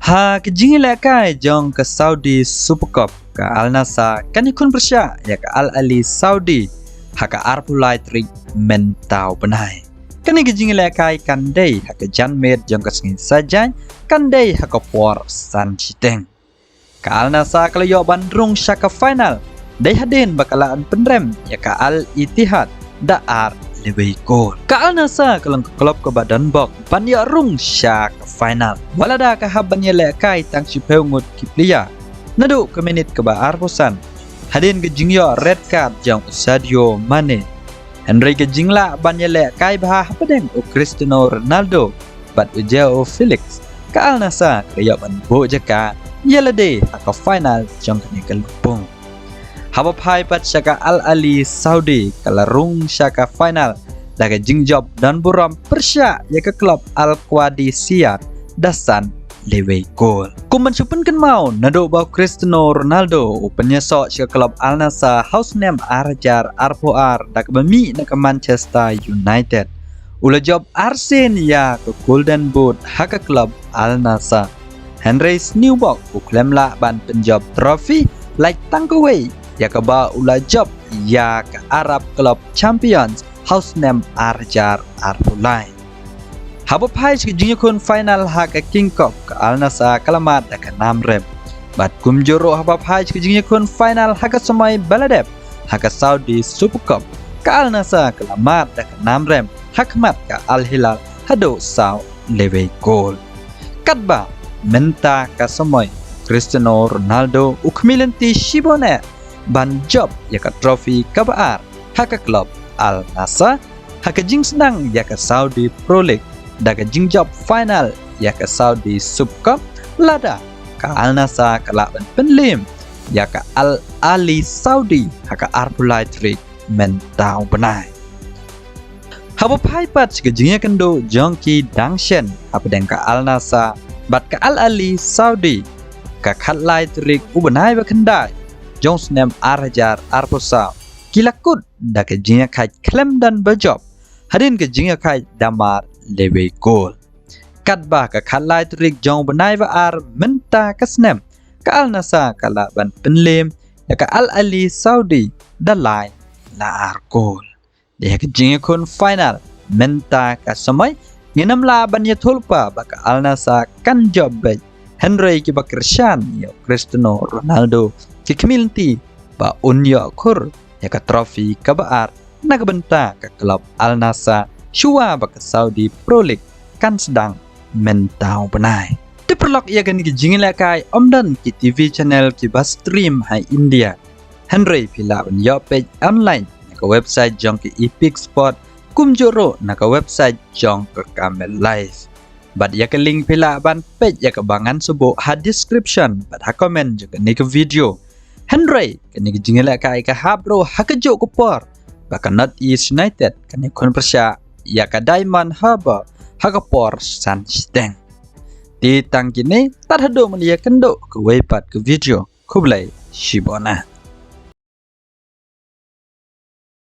Ha kejingilai jong ke Saudi Super Cup ke Al Nassr kan ikun Persya ya ke Al Ali Saudi ha ke Arpulai Trik mentau penai. Kan kejingilai kan day ha ke Janmed jong ke Sengin Sajai kan day ha ke Por San Citeng. Ke Al Nassr kalau yo Bandung syaka final day hadin bakalaan penrem ya ke Al Ittihad Da'ar lebih gol. Ke Al Nassr kalau klub ke badan bok ban ya rung syaka final. Walada ke haban lekai tang sipeu ngut kiplia. Nadu ke menit ke baar posan. Hadin ke jingyo red card jong Sadio Mane. Henry ke jingla ban lekai bah pedeng o Cristiano Ronaldo bat ujao Felix. Ke Al Nassr ke yo ban bo jaka yelade ke final jong ke lupung. Habapai pat syaka Al Ali Saudi kalarung syaka final daga jingjob dan buram Persya ya ke klub Al Qadisiyah dasan lewe gol. Kuman supunkan mau nado bau Cristiano Ronaldo penyesok ke klub Al Nassr house name Arjar Arpoar dak bemi nak Manchester United. Ula job Arsen ya ke Golden Boot hak klub Al Nassr. Henry Newbok uklem la ban penjob trofi like tangkaway ya ke ba ula job ya ke Arab Club Champions house name Arjar Arpulai. Habapai ke jinyakun final ha ke King Cup ke Al Nassr kalamat ke 6 rem. Bat kumjoro habapai ke jinyakun final ha ke Semai Baladeb ha ke Saudi Super Cup ke Al Nassr kalamat ke 6 rem hakmat ke Al Hilal hado saw lewe gol. Katba menta ke Semai Cristiano Ronaldo ukmilanti Shibone ban job ya ke trofi kabar ha ke klub Al Nassr ha ke jing senang ya ke Saudi Pro League daga jing job final ya ke Saudi Super Cup lada ke Al Nassr ke laban penlim ya ke Al Ali Saudi ha ke Arpulai Trik mentau benai. Habapai pat ke jingnya kendo jongki dangshen apa deng ke Al Nassr bat ke Al Ali Saudi ke Khatlai Trik ubenai bakendai Jones nem Arjar Arposa kilakut da ke jingnya kai klem dan berjob hadin ke jingnya kai damar lewe gol. Katbah ke Khatlai Trik jong benai ar menta ke snem ke Al Nassr kala ban penlim ya ke Al Ali Saudi dalai la ar gol. Dia ke jingnya kun final menta ke Semai nginam la ban ya tulpa ba ke Al Nassr kan job baik Henry ki bakrshan ya Cristiano Ronaldo ki kemilanti ba unya kur ya ke trofi kabar nak benta ke klub Al Nassr Shua bak Saudi Pro League kan sedang mentau benai. Diperlok ia kan kijingin lekai omdan ki TV channel ki bas stream hai India. Henry pila ban yo page online nak website jong ki Epic Sport kumjoro nak website jong ke Camel Live. Bad ya ke link pila ban page ya ke bangan subo ha description bad ha comment juga ni ke video. Henry kan kijingin lekai ke habro ha ke jo ko por. Bahkan North East United kan ikon Persya ya ke Diamond Harbour Hagapor San Citeng. Di tang kini tak ada melia kenduk ke wepat ke video kublai Shibona.